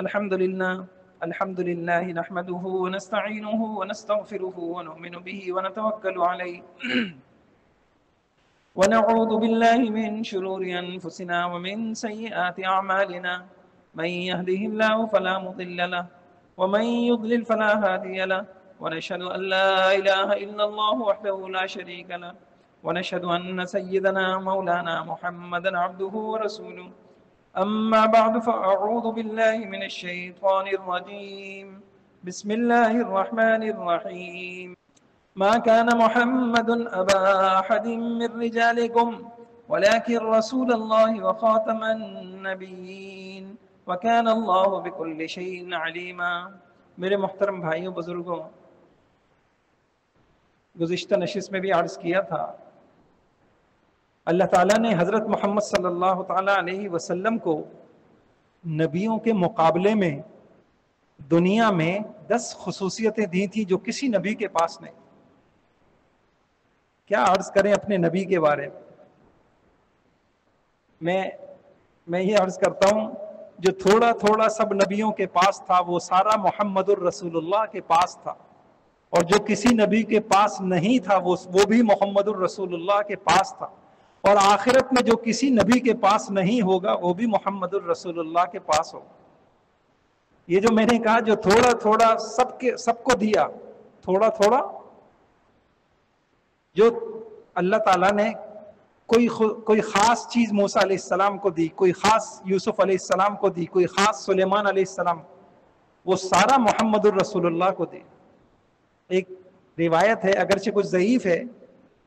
الحمد لله نحمده ونستعينه ونستغفره ونؤمن به ونتوكل عليه ونعوذ بالله من شرور أنفسنا ومن سيئات أعمالنا من يهده الله فلا مضل له ومن يضلل فلا هادي له ونشهد أن لا إله إلا الله وحده لا شريك له ونشهد أن سيدنا مولانا محمدا عبده ورسوله أما بعد فأعوذ بالله من الشيطان الرجيم بسم الله الرحمن الرحيم ما كان محمد أبا أحد من رجالكم ولكن رسول الله وخاتم النبيين وكان الله بكل شيء عليما۔ میرے محترم بھائیوں بزرگوں، گزشتہ نشست میں بھی عرض کیا تھا، اللہ تعالیٰ نے حضرت محمد صلی اللہ تعالیٰ علیہ وسلم کو نبیوں کے مقابلے میں دنیا میں 10 خصوصیتیں دی تھیں جو کسی نبی کے پاس نہیں۔ کیا عرض کریں اپنے نبی کے بارے میں یہ عرض کرتا ہوں، جو تھوڑا تھوڑا سب نبیوں کے پاس تھا وہ سارا محمد الرسول اللہ کے پاس تھا، اور جو کسی نبی کے پاس نہیں تھا وہ بھی محمد الرسول اللہ کے پاس تھا، اور آخرت میں جو کسی نبی کے پاس نہیں ہوگا وہ بھی محمد الرسول اللہ کے پاس ہوگا۔ یہ جو میں نے کہا جو تھوڑا تھوڑا سب کو دیا، تھوڑا تھوڑا، جو اللہ تعالیٰ نے کوئی خاص چیز موسیٰ علیہ السلام کو دی، کوئی خاص یوسف علیہ السلام کو دی، کوئی خاص سلیمان علیہ السلام، وہ سارا محمد الرسول اللہ کو دی۔ ایک روایت ہے، اگرچہ کچھ ضعیف ہے،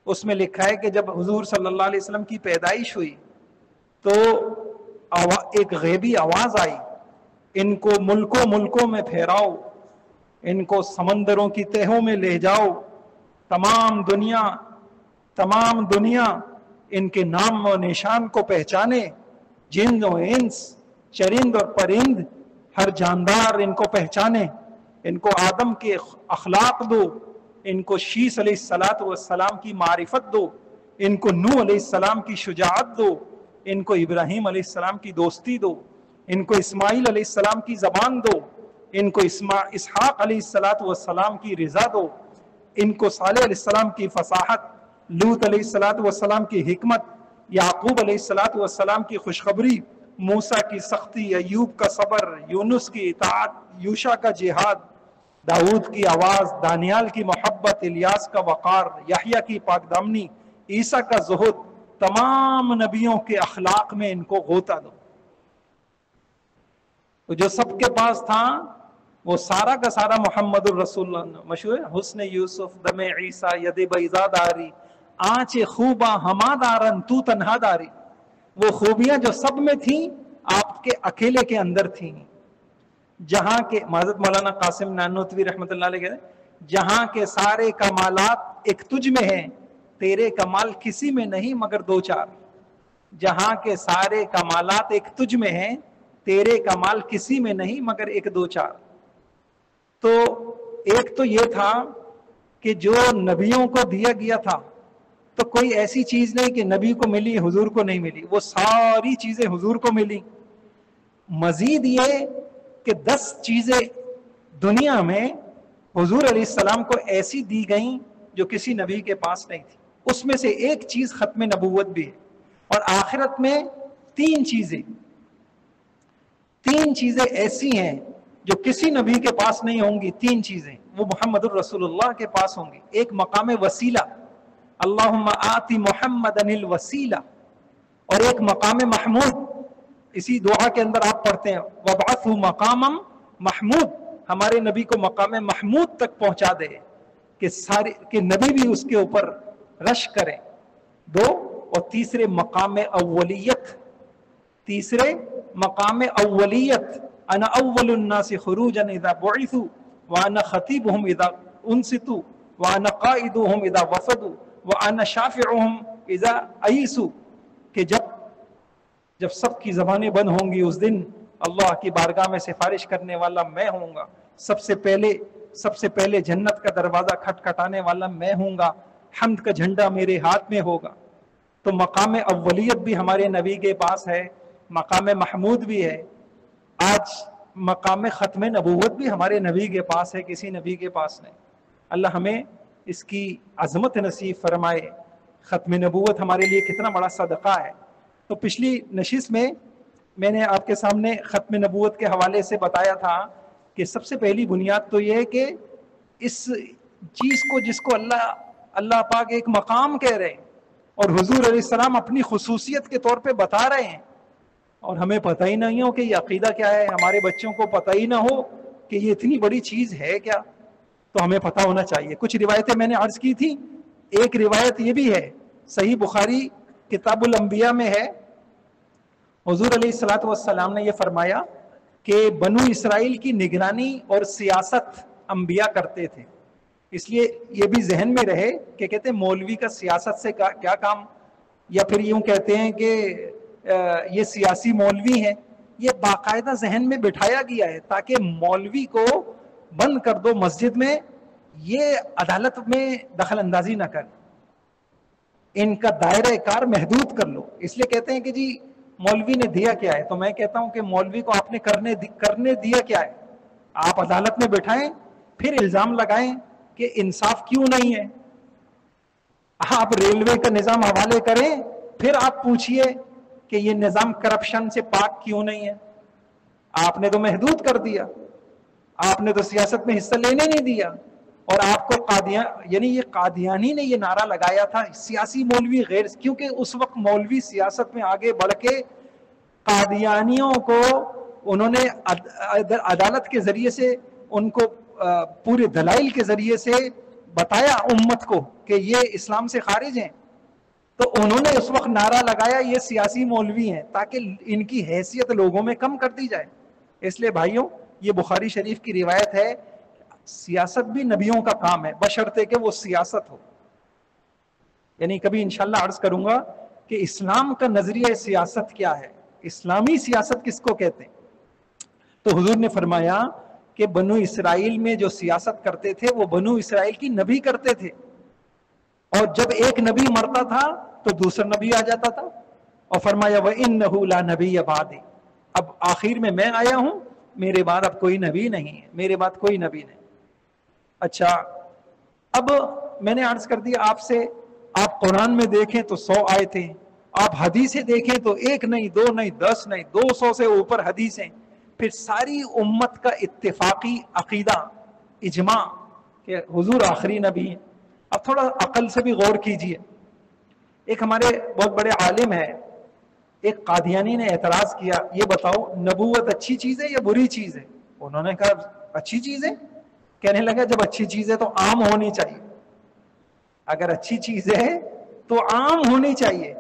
اس میں لکھا ہے کہ جب حضور صلی اللہ علیہ وسلم کی پیدائش ہوئی تو ایک غیبی آواز آئی، ان کو ملکوں میں پھیراؤ، ان کو سمندروں کی تہوں میں لے جاؤ، تمام دنیا ان کے نام و نشان کو پہچانے، جن و انس، چرند اور پرند، ہر جاندار ان کو پہچانے، ان کو آدم کے اخلاق دو، ان کو شیس علیہ السلام کی معرفت دو، ان کو نوح علیہ السلام کی شجاعت دو، ان کو ابراہیم علیہ السلام کی دوستی دو، ان کو اسماعیل علیہ السلام کی زبان دو، ان کو اسحاق علیہ السلام کی رضا دو، ان کو صالح علیہ السلام کی فصاحت، لوط علیہ السلام کی حکمت، یعقوب علیہ السلام کی خوشخبری، موسیٰ کی سختی، ایوب کا صبر، یونس کی اطاعت، یوشع کا جہاد، داؤد کی آواز، دانیال کی محبت، الیاس کا وقار، یحییٰ کی پاک دامنی، عیسیٰ کا زہد، تمام نبیوں کے اخلاق میں ان کو غوطہ دو۔ تو جو سب کے پاس تھا وہ سارا کا سارا محمد الرسول اللہ، مشہور ہے، حسن یوسف دم عیسیٰ ید بیضا داری، آنچ خوباں ہما دارن تو تنہا داری۔ وہ خوبیاں جو سب میں تھیں آپ کے اکیلے کے اندر تھیں، جہاں کے حضرت مولانا قاسم نانوتوی رحمۃ اللہ علیہ کہتے ہیں، جہاں کے سارے کمالات ایک تجھ میں ہیں، تیرے کمال کسی میں نہیں مگر دو چار۔ جہاں کے سارے کمالات ایک تجھ میں ہیں، تیرے کمال کسی میں نہیں مگر ایک دو چار۔ تو ایک تو یہ تھا کہ جو نبیوں کو دیا گیا تھا تو کوئی ایسی چیز نہیں کہ نبی کو ملی حضور کو نہیں ملی، وہ ساری چیزیں حضور کو ملی۔ مزید یہ کہ 10 چیزیں دنیا میں حضور علیہ السلام کو ایسی دی گئیں جو کسی نبی کے پاس نہیں تھی، اس میں سے ایک چیز ختم نبوت بھی ہے، اور آخرت میں 3 چیزیں ایسی ہیں جو کسی نبی کے پاس نہیں ہوں گی۔ 3 چیزیں وہ محمد الرسول اللہ کے پاس ہوں گی۔ ایک مقام وسیلہ، اللہم آتی محمدن الوسیلہ، اور ایک مقام محمود، اسی دعا کے اندر آپ پڑھتے ہیں وَابْعَثْهُ مَقَامًا محمود، ہمارے نبی کو مقام محمود تک پہنچا دے کہ نبی بھی اس کے اوپر رش کریں۔ 2 اور تیسرے مقام اولیت، انا اول الناس خروجا اذا بعثوا وانا خطیبهم اذا انصتوا وانا قائدهم اذا وفدوا وانا شافعهم اذا ایسوا، کہ جب سب کی زبانیں بند ہوں گی اس دن اللہ کی بارگاہ میں سفارش کرنے والا میں ہوں گا، سب سے پہلے جنت کا دروازہ کھٹکھٹانے والا میں ہوں گا، حمد کا جھنڈا میرے ہاتھ میں ہوگا۔ تو مقام اولیت بھی ہمارے نبی کے پاس ہے، مقام محمود بھی ہے۔ آج مقام ختم نبوت بھی ہمارے نبی کے پاس ہے، کسی نبی کے پاس نہیں. اللہ ہمیں اس کی عظمت نصیب فرمائے. ختم نبوت ہمارے لیے کتنا بڑا صدقہ ہے. تو پچھلی نشست میں نے آپ کے سامنے ختم نبوت کے حوالے سے بتایا تھا کہ سب سے پہلی بنیاد تو یہ ہے کہ اس چیز کو جس کو اللہ پاک ایک مقام کہہ رہے ہیں اور حضور علیہ السلام اپنی خصوصیت کے طور پہ بتا رہے ہیں، اور ہمیں پتہ ہی نہیں ہو کہ یہ عقیدہ کیا ہے، ہمارے بچوں کو پتہ ہی نہ ہو کہ یہ اتنی بڑی چیز ہے کیا، تو ہمیں پتہ ہونا چاہیے. کچھ روایتیں میں نے عرض کی تھی. ایک روایت یہ بھی ہے، صحیح بخاری کتاب الانبیاء میں ہے، حضور علیہ الصلوۃ والسلام نے یہ فرمایا کہ بنو اسرائیل کی نگرانی اور سیاست انبیاء کرتے تھے. اس لیے یہ بھی ذہن میں رہے کہ کہتے ہیں مولوی کا سیاست سے کیا کام، یا پھر یوں کہتے ہیں کہ یہ سیاسی مولوی ہیں. یہ باقاعدہ ذہن میں بٹھایا گیا ہے تاکہ مولوی کو بند کر دو مسجد میں، یہ عدالت میں دخل اندازی نہ کر، ان کا دائرہ کار محدود کر لو. اس لیے کہتے ہیں کہ جی مولوی نے دیا کیا ہے، تو میں کہتا ہوں کہ مولوی کو آپ نے کرنے دیا کیا ہے. آپ عدالت میں بٹھائیں، پھر الزام لگائیں کہ انصاف کیوں نہیں ہے. آپ ریلوے کا نظام حوالے کریں، پھر آپ پوچھئے کہ یہ نظام کرپشن سے پاک کیوں نہیں ہے. آپ نے تو محدود کر دیا، آپ نے تو سیاست میں حصہ لینے نہیں دیا. اور آپ کو یعنی یہ قادیانی نے یہ نعرہ لگایا تھا سیاسی مولوی غیر، کیونکہ اس وقت مولوی سیاست میں آگے بڑھ کے قادیانیوں کو انہوں نے عدالت کے ذریعے سے ان کو پورے دلائل کے ذریعے سے بتایا امت کو کہ یہ اسلام سے خارج ہیں. تو انہوں نے اس وقت نعرہ لگایا یہ سیاسی مولوی ہیں، تاکہ ان کی حیثیت لوگوں میں کم کر دی جائے. اس لیے بھائیوں، یہ بخاری شریف کی روایت ہے، سیاست بھی نبیوں کا کام ہے بشرطے کہ وہ سیاست ہو. یعنی کبھی انشاءاللہ عرض کروں گا کہ اسلام کا نظریہ سیاست کیا ہے، اسلامی سیاست کس کو کہتے ہیں. تو حضور نے فرمایا کہ بنو اسرائیل میں جو سیاست کرتے تھے وہ بنو اسرائیل کی نبی کرتے تھے، اور جب ایک نبی مرتا تھا تو دوسرا نبی آ جاتا تھا. اور فرمایا وَإِنَّهُ لَا نَبِيَّ بَعْدِي، اب آخر میں آیا ہوں، میرے بعد اب کوئی نبی نہیں ہے، میرے بعد کوئی نبی نہیں. اچھا، اب میں نے عرض کر دیا آپ سے، آپ قرآن میں دیکھیں تو 100 آیتیں، آپ حدیثیں دیکھیں تو 1 نہیں 2 نہیں 10 نہیں 200 سے اوپر حدیثیں، پھر ساری امت کا اتفاقی عقیدہ اجماع کہ حضور آخری نبی ہیں. اب تھوڑا عقل سے بھی غور کیجئے. ایک ہمارے بہت بڑے عالم ہیں، ایک قادیانی نے اعتراض کیا، یہ بتاؤ نبوت اچھی چیز ہے یا بری چیز ہے؟ انہوں نے کہا اچھی چیز ہے. کہنے لگا جب اچھی چیز ہے تو عام ہونی چاہیے، اگر اچھی چیز ہے تو عام ہونی چاہیے.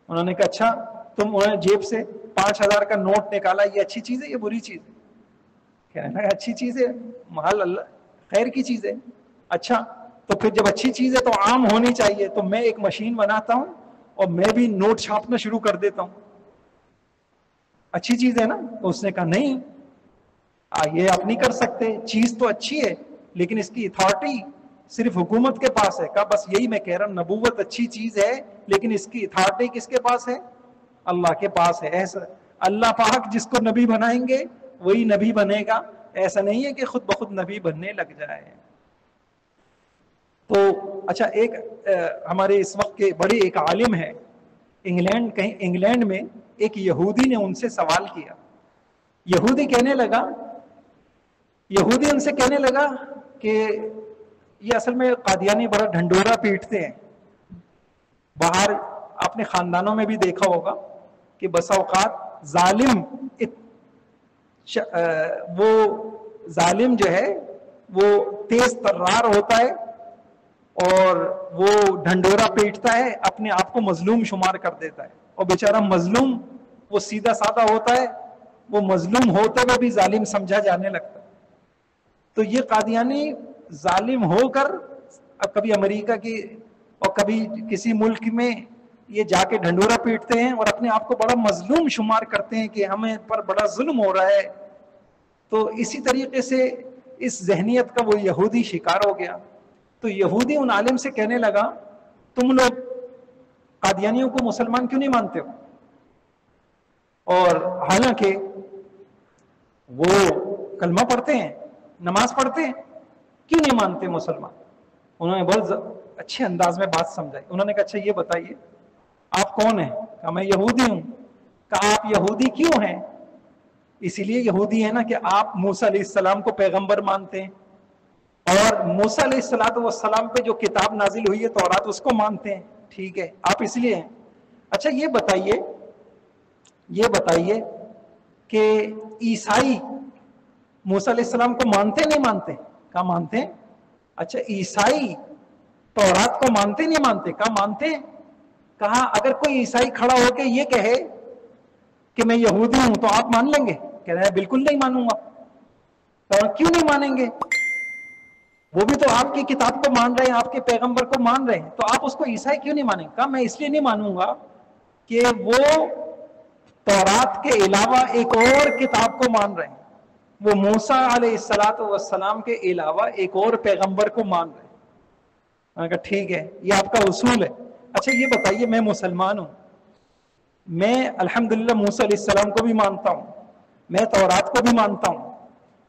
انہوں نے کہا اچھا، تم انہوں نے جیب سے 5000 کا نوٹ نکالا، یہ اچھی چیز ہے یا بری چیز ہے؟ کہنے لگا اچھی چیز ہے، مال اللہ خیر کی چیز ہے. اچھا، تو پھر جب اچھی چیز ہے تو عام ہونی چاہیے، تو میں ایک مشین بناتا ہوں اور میں بھی نوٹ چھاپنا شروع کر دیتا ہوں، اچھی چیز ہے نا؟ تو اس نے کہا نہیں، یہ آپ نہیں کر سکتے، چیز تو اچھی ہے لیکن اس کی اتھارٹی صرف حکومت کے پاس ہے. کہا بس یہی میں کہہ رہا ہوں، نبوت اچھی چیز ہے لیکن اس کی اتھارٹی کس کے پاس ہے؟ اللہ کے پاس ہے. ایسا اللہ پاک جس کو نبی بنائیں گے وہی نبی بنے گا، ایسا نہیں ہے کہ خود بخود نبی بننے لگ جائے. تو اچھا، ایک ہمارے اس وقت کے بڑے ایک عالم ہے انگلینڈ میں، ایک یہودی نے ان سے سوال کیا. یہودی ان سے کہنے لگا کہ یہ اصل میں قادیانی بڑا ڈھنڈورا پیٹتے ہیں. باہر آپ نے خاندانوں میں بھی دیکھا ہوگا کہ بسا اوقات ظالم جو ہے وہ تیز ترار ہوتا ہے اور وہ ڈھنڈورا پیٹتا ہے، اپنے آپ کو مظلوم شمار کر دیتا ہے، اور بیچارہ مظلوم وہ سیدھا سادہ ہوتا ہے، وہ مظلوم ہوتے ہوئے بھی ظالم سمجھا جانے لگتا ہے. تو یہ قادیانی ظالم ہو کر اب کبھی امریکہ کی اور کبھی کسی ملک میں یہ جا کے ڈھنڈورا پیٹتے ہیں اور اپنے آپ کو بڑا مظلوم شمار کرتے ہیں کہ ہمیں پر بڑا ظلم ہو رہا ہے. تو اسی طریقے سے اس ذہنیت کا وہ یہودی شکار ہو گیا. تو یہودی ان عالم سے کہنے لگا تم لوگ قادیانیوں کو مسلمان کیوں نہیں مانتے ہو؟ اور حالانکہ وہ کلمہ پڑھتے ہیں, نماز پڑھتے ہیں, کیوں نہیں مانتے مسلمان؟ انہوں نے بہت اچھے انداز میں بات سمجھائی. انہوں نے کہا اچھا یہ بتائیے آپ کون ہیں؟ کہا میں یہودی ہوں. کہا آپ یہودی کیوں ہیں؟ اسی لیے یہودی ہے نا کہ آپ موسیٰ علیہ السلام کو پیغمبر مانتے ہیں, اور موسیٰ علیہ السلام پہ جو کتاب نازل ہوئی ہے تورات اس کو مانتے ہیں. ٹھیک ہے, آپ اس لیے ہیں. اچھا یہ بتائیے کہ عیسائی موسیٰ علیہ السلام کو مانتے نہیں مانتے؟ کہا مانتے ہیں. اچھا عیسائی تورات کو مانتے نہیں مانتے؟ کہا مانتے ہیں. کہا اگر کوئی عیسائی کھڑا ہو کے یہ کہے کہ میں یہودی ہوں تو آپ مان لیں گے؟ کہہ رہے ہیں بالکل نہیں مانوں گا. کیوں نہیں مانیں گے؟ وہ بھی تو آپ کی کتاب کو مان رہے ہیں, آپ کے پیغمبر کو مان رہے ہیں, تو آپ اس کو عیسائی کیوں نہیں مانیں گے؟ کہا میں اس لیے نہیں مانوں گا کہ وہ تورات کے علاوہ ایک اور کتاب کو مان رہے ہیں, وہ موسیٰ علیہ السلام کے علاوہ ایک اور پیغمبر کو مان رہے ہیں. میں نے کہا ٹھیک ہے, یہ آپ کا اصول ہے. اچھا یہ بتائیے, میں مسلمان ہوں, میں الحمدللہ موسیٰ علیہ السلام کو بھی مانتا ہوں, میں تورات کو بھی مانتا ہوں,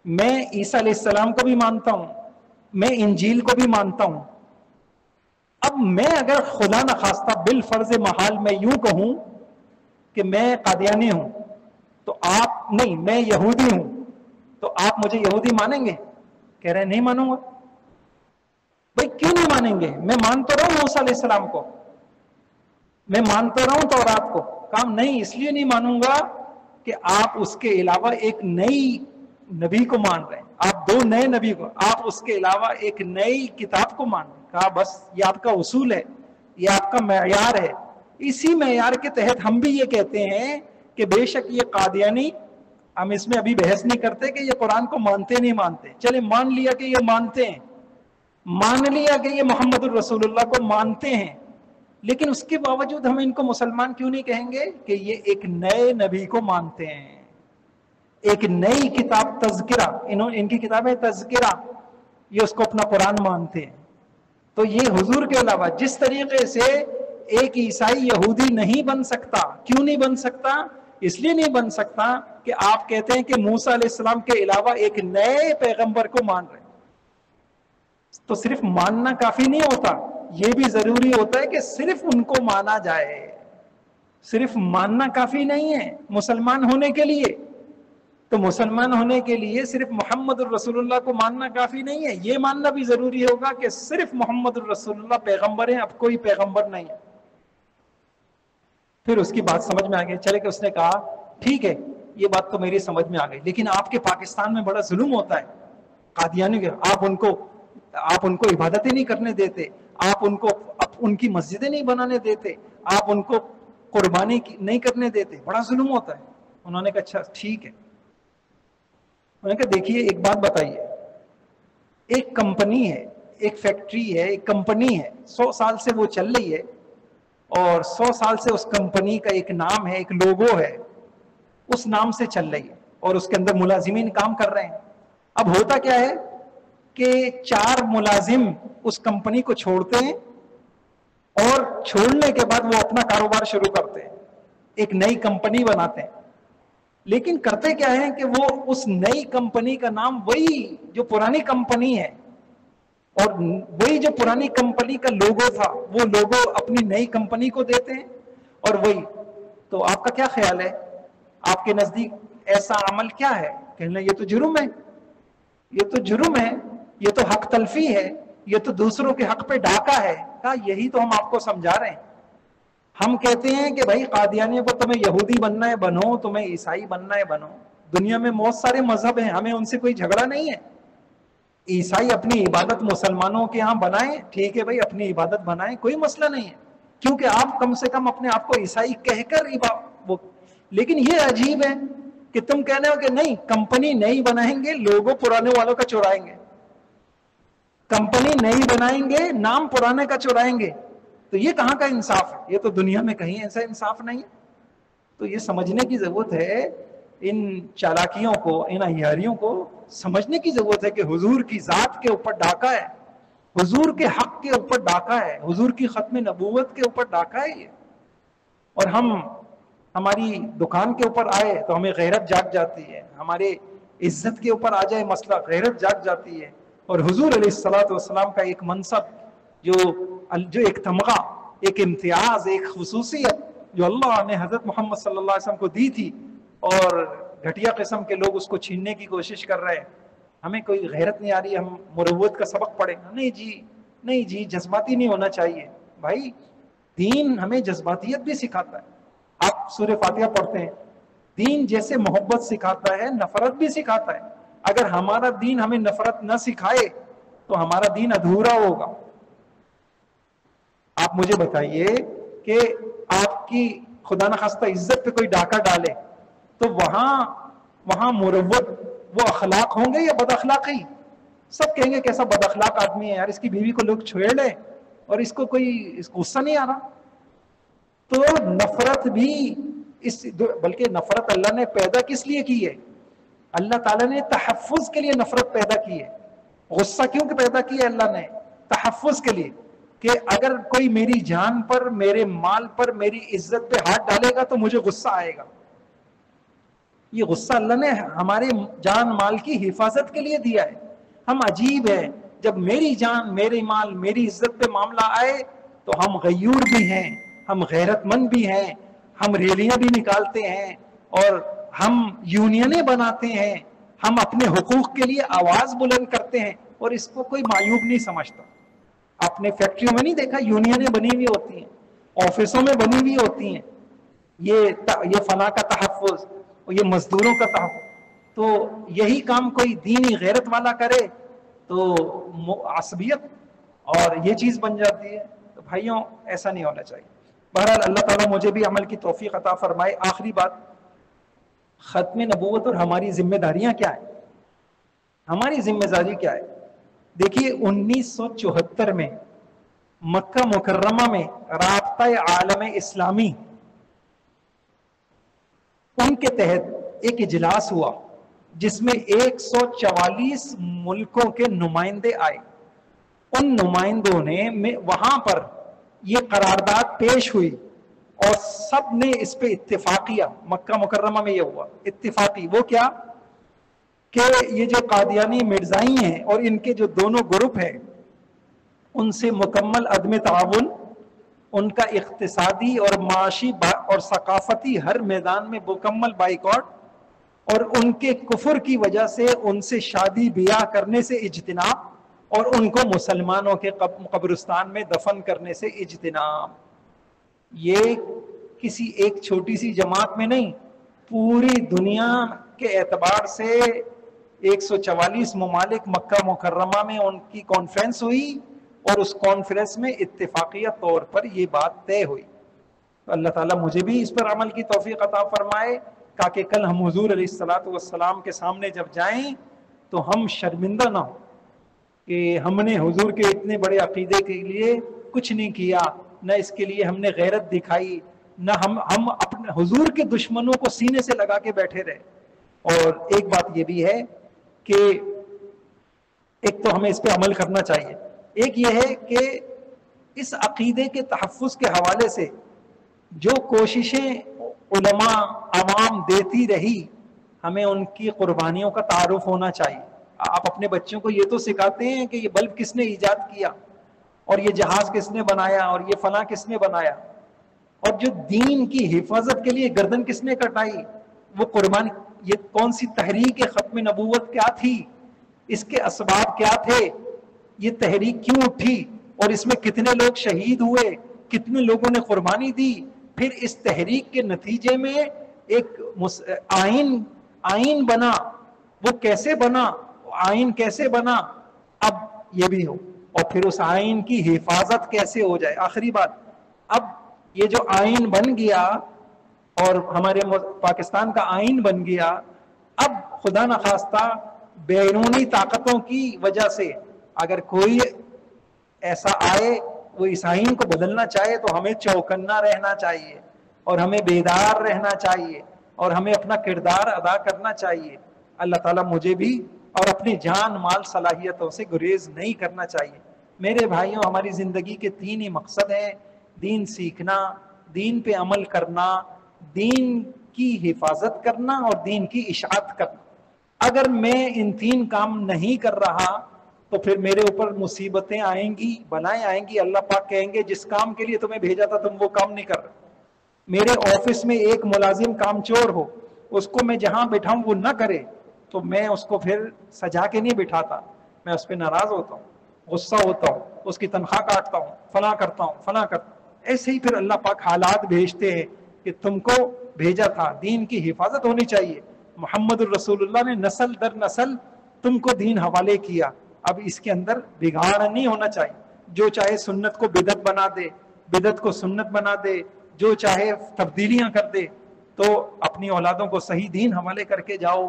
میں عیسیٰ علیہ السلام کو بھی مانتا ہوں, میں انجیل کو بھی مانتا ہوں. اب میں اگر خدا نخواستہ بالفرض محال میں یوں کہوں کہ میں قادیانی ہوں تو آپ نہیں, میں یہودی ہوں, تو آپ مجھے یہودی مانیں گے؟ کہہ رہے ہیں نہیں مانوں گا. بھائی کیوں نہیں مانیں گے؟ میں مان تو رہا ہوں موسیٰ علیہ السلام کو, میں مانتا رہا ہوں تورات کو. کام نہیں, اس لیے نہیں مانوں گا کہ آپ اس کے علاوہ ایک نئی نبی کو مان رہے ہیں, آپ دو نئے نبی کو, آپ اس کے علاوہ ایک نئی کتاب کو مان رہے ہیں. کہا بس یہ آپ کا اصول ہے, یہ آپ کا معیار ہے. اسی معیار کے تحت ہم بھی یہ کہتے ہیں کہ بے شک یہ قادیانی, ہم اس میں ابھی بحث نہیں کرتے کہ یہ قرآن کو مانتے نہیں مانتے, چلے مان لیا کہ یہ مانتے ہیں, مان لیا کہ یہ محمد الرسول اللہ کو مانتے ہیں, لیکن اس کے باوجود ہم ان کو مسلمان کیوں نہیں کہیں گے کہ یہ ایک نئے نبی کو مانتے ہیں, ایک نئی کتاب تذکرہ, ان کی کتاب ہے تذکرہ, یہ اس کو اپنا قرآن مانتے ہیں. تو یہ حضور کے علاوہ جس طریقے سے ایک عیسائی یہودی نہیں بن سکتا, کیوں نہیں بن سکتا؟ اس لیے نہیں بن سکتا کہ آپ کہتے ہیں کہ موسیٰ علیہ السلام کے علاوہ ایک نئے پیغمبر کو مان رہے ہیں. تو صرف ماننا کافی نہیں ہوتا, یہ بھی ضروری ہوتا ہے کہ صرف ان کو مانا جائے. صرف ماننا کافی نہیں ہے مسلمان ہونے کے لیے. تو مسلمان ہونے کے لیے صرف محمد الرسول اللہ کو ماننا کافی نہیں ہے, یہ ماننا بھی ضروری ہوگا کہ صرف محمد الرسول اللہ پیغمبر ہیں, اب کوئی پیغمبر نہیں ہے. پھر اس کی بات سمجھ میں آ گئی. چلے کہ اس نے کہا ٹھیک ہے یہ بات تو میری سمجھ میں آ گئی, لیکن آپ کے پاکستان میں بڑا ظلم ہوتا ہے قادیانی کے, آپ ان کو عبادتیں نہیں کرنے دیتے, آپ ان کی مسجدیں نہیں بنانے دیتے, آپ ان کو قربانی نہیں کرنے دیتے, بڑا ظلم ہوتا ہے. انہوں نے کہا اچھا ٹھیک ہے. انہوں نے کہا دیکھیے ایک بات بتائیے, ایک کمپنی ہے, ایک فیکٹری ہے, ایک کمپنی ہے, 100 سال سے وہ چل رہی ہے, اور 100 سال سے اس کمپنی کا ایک نام ہے, ایک لوگو ہے, اس نام سے چل رہی ہے, اور اس کے اندر ملازمین کام کر رہے ہیں. اب ہوتا کیا ہے کہ 4 ملازم اس کمپنی کو چھوڑتے ہیں, اور چھوڑنے کے بعد وہ اپنا کاروبار شروع کرتے ہیں, ایک نئی کمپنی بناتے ہیں. لیکن کرتے کیا ہے کہ وہ اس نئی کمپنی کا نام وہی جو پرانی کمپنی ہے, اور وہی جو پرانی کمپنی کا لوگو تھا وہ لوگو اپنی نئی کمپنی کو دیتے ہیں, اور وہی. تو آپ کا کیا خیال ہے, آپ کے نزدیک ایسا عمل کیا ہے؟ کہنا یہ تو جرم ہے, یہ تو جرم ہے, یہ تو حق تلفی ہے, یہ تو دوسروں کے حق پہ ڈاکہ ہے. کہا یہی تو ہم آپ کو سمجھا رہے ہیں. ہم کہتے ہیں کہ بھائی قادیانیوں کو تمہیں یہودی بننا ہے بنو, تمہیں عیسائی بننا ہے بنو, دنیا میں بہت سارے مذہب ہیں, ہمیں ان سے کوئی جھگڑا نہیں ہے. عیسائی اپنی عبادت مسلمانوں کے ہاں بنائیں, ٹھیک ہے بھائی اپنی عبادت بنائیں, کوئی مسئلہ نہیں ہے, کیونکہ آپ کم سے کم اپنے آپ کو عیسائی کہہ کر لیکن یہ عجیب ہے کہ تم کہنے ہو کہ نہیں کمپنی نہیں بنائیں گے, لوگوں پرانے والوں کا چرائیں گے, کمپنی نہیں بنائیں گے, نام پرانے کا چرائیں گے. تو یہ کہاں کا انصاف ہے؟ یہ تو دنیا میں کہیں ایسا انصاف نہیں ہے. تو یہ سمجھنے کی ضرورت ہے, ان چالاکیوں کو, ان عیاریوں کو سمجھنے کی ضرورت ہے کہ حضور کی ذات کے اوپر ڈاکہ ہے, حضور کے حق کے اوپر ڈاکہ ہے, حضور کی ختم نبوت کے اوپر ڈاکہ ہے یہ. اور ہماری دکان کے اوپر آئے تو ہمیں غیرت جاگ جاتی ہے, ہمارے عزت کے اوپر آ جائے مسئلہ، غیرت جاگ جاتی ہے. اور حضور علیہ الصلوۃ والسلام کا ایک منصب، جو ایک تمغہ، ایک امتیاز، ایک خصوصیت جو اللہ نے حضرت محمد صلی اللہ علیہ وسلم کو دی تھی، اور گھٹیا قسم کے لوگ اس کو چھیننے کی کوشش کر رہے ہیں. ہمیں کوئی غیرت نہیں آ رہی ہم مروت کا سبق پڑھیں؟ نہیں جی، نہیں جی، جذباتی نہیں ہونا چاہیے. بھائی دین ہمیں جذباتیت بھی سکھاتا ہے. آپ سورہ فاتحہ پڑھتے ہیں، دین جیسے محبت سکھاتا ہے نفرت بھی سکھاتا ہے. اگر ہمارا دین ہمیں نفرت نہ سکھائے تو ہمارا دین ادھورا ہوگا. آپ مجھے بتائیے کہ آپ کی خدا نخواستہ عزت پہ کوئی ڈاکہ ڈالے تو وہاں مروت، وہ اخلاق ہوں گے یا بد اخلاقی؟ سب کہیں گے کیسا بد اخلاق آدمی ہے یار، اس کی بیوی کو لوگ چھیڑ لیں اور اس کو غصہ نہیں آ رہا. تو نفرت بھی بلکہ نفرت اللہ نے پیدا کس لیے کی ہے؟ اللہ تعالیٰ نے تحفظ کے لیے نفرت پیدا کی ہے. غصہ کیوں کہ پیدا کیا ہے اللہ نے؟ تحفظ کے لیے، کہ اگر کوئی میری جان پر، میرے مال پر، میری عزت پہ ہاتھ ڈالے گا تو مجھے غصہ آئے گا. یہ غصہ اللہ نے ہمارے جان مال کی حفاظت کے لیے دیا ہے. ہم عجیب ہیں، جب میری جان، میرے مال، میری عزت پہ معاملہ آئے تو ہم غیور بھی ہیں، ہم غیرت مند بھی ہیں، ہم ریلیاں بھی نکالتے ہیں اور ہم یونینیں بناتے ہیں، ہم اپنے حقوق کے لیے آواز بلند کرتے ہیں، اور اس کو کوئی معیوب نہیں سمجھتا. آپ نے فیکٹریوں میں نہیں دیکھا یونینیں بنی ہوئی ہوتی ہیں، آفسوں میں بنی ہوئی ہوتی ہیں، یہ فلاں کا تحفظ، یہ مزدوروں کا تحفظ. تو یہی کام کوئی دینی غیرت والا کرے تو عصبیت اور یہ چیز بن جاتی ہے. تو بھائیوں ایسا نہیں ہونا چاہیے. بہرحال اللہ تعالیٰ مجھے بھی عمل کی توفیق عطا فرمائے. آخری بات، ختم نبوت اور ہماری ذمہ داریاں کیا ہیں؟ ہماری ذمہ داری کیا ہے؟ دیکھیے 1974 میں مکہ مکرمہ میں رابطہ عالم اسلامی، ان کے تحت ایک اجلاس ہوا جس میں 144 ملکوں کے نمائندے آئے. ان نمائندوں نے وہاں پر یہ قرارداد پیش ہوئی اور سب نے اس پہ اتفاق کیا. مکہ مکرمہ میں یہ ہوا اتفاقی. وہ کیا کہ یہ جو قادیانی مرزائی ہیں اور ان کے جو دونوں گروپ ہیں، ان سے مکمل عدم تعاون، ان کا اقتصادی اور معاشی اور ثقافتی ہر میدان میں مکمل بائیکاٹ، اور ان کے کفر کی وجہ سے ان سے شادی بیاہ کرنے سے اجتناب، اور ان کو مسلمانوں کے قبرستان میں دفن کرنے سے اجتناب. یہ کسی ایک چھوٹی سی جماعت میں نہیں، پوری دنیا کے اعتبار سے 144 ممالک مکہ مکرمہ میں ان کی کانفرنس ہوئی، اور اس کانفرنس میں اتفاقیہ طور پر یہ بات طے ہوئی. تو اللہ تعالیٰ مجھے بھی اس پر عمل کی توفیق عطا فرمائے تاکہ کل ہم حضور علیہ الصلوۃ والسلام کے سامنے جب جائیں تو ہم شرمندہ نہ ہوں کہ ہم نے حضور کے اتنے بڑے عقیدے کے لیے کچھ نہیں کیا، نہ اس کے لیے ہم نے غیرت دکھائی، نہ ہم اپنے حضور کے دشمنوں کو سینے سے لگا کے بیٹھے رہے. اور ایک بات یہ بھی ہے کہ ایک تو ہمیں اس پہ عمل کرنا چاہیے، ایک یہ ہے کہ اس عقیدے کے تحفظ کے حوالے سے جو کوششیں علماء عوام دیتی رہی، ہمیں ان کی قربانیوں کا تعارف ہونا چاہیے. آپ اپنے بچوں کو یہ تو سکھاتے ہیں کہ یہ بلب کس نے ایجاد کیا، اور یہ جہاز کس نے بنایا، اور یہ فلاں کس نے بنایا، اور جو دین کی حفاظت کے لیے گردن کس نے کٹائی، وہ قربانی، یہ کون سی تحریک ختم نبوت کیا تھی، اس کے اسباب کیا تھے، یہ تحریک کیوں اٹھی، اور اس میں کتنے لوگ شہید ہوئے، کتنے لوگوں نے قربانی دی. پھر اس تحریک کے نتیجے میں ایک آئین بنا. وہ کیسے بنا، آئین کیسے بنا، اب یہ بھی ہو، اور پھر اس آئین کی حفاظت کیسے ہو جائے. آخری بات، اب یہ جو آئین بن گیا اور ہمارے پاکستان کا آئین بن گیا، اب خدا نخواستہ بیرونی طاقتوں کی وجہ سے اگر کوئی ایسا آئے وہ اس آئین کو بدلنا چاہے تو ہمیں چوکنا رہنا چاہیے، اور ہمیں بیدار رہنا چاہیے، اور ہمیں اپنا کردار ادا کرنا چاہیے. اللہ تعالیٰ مجھے بھی اور اپنی جان مال صلاحیتوں سے گریز نہیں کرنا چاہیے. میرے بھائیوں، ہماری زندگی کے 3 ہی مقصد ہیں: دین سیکھنا، دین پہ عمل کرنا، دین کی حفاظت کرنا، اور دین کی اشاعت کرنا. اگر میں ان 3 کام نہیں کر رہا تو پھر میرے اوپر مصیبتیں آئیں گی، بلائیں آئیں گی، اللہ پاک کہیں گے جس کام کے لیے تمہیں بھیجا تھا تم وہ کام نہیں کر رہے۔ میرے آفس میں ایک ملازم کام چور ہو، اس کو میں جہاں بٹھاؤں وہ نہ کرے تو میں اس کو پھر سجا کے نہیں بٹھاتا، میں اس پہ ناراض ہوتا ہوں، غصہ ہوتا ہوں، اس کی تنخواہ کاٹتا ہوں، فلاں کرتا ہوں، فلاں کرتا ہوں۔ ایسے ہی پھر اللہ پاک حالات بھیجتے ہیں کہ تم کو بھیجا تھا، دین کی حفاظت ہونی چاہیے، محمد الرسول اللہ نے نسل در نسل تم کو دین حوالے کیا، اب اس کے اندر بگاڑ نہیں ہونا چاہیے۔ جو چاہے سنت کو بدعت بنا دے، بدعت کو سنت بنا دے، جو چاہے تبدیلیاں کر دے، تو اپنی اولادوں کو صحیح دین حوالے کر کے جاؤ،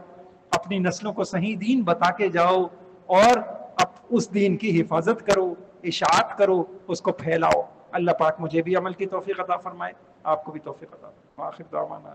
اپنی نسلوں کو صحیح دین بتا کے جاؤ، اور اب اس دین کی حفاظت کرو، اشاعت کرو، اس کو پھیلاؤ۔ اللہ پاک مجھے بھی عمل کی توفیق عطا فرمائے، آپ کو بھی توفیق عطا فرمائے۔ آخر دعوانا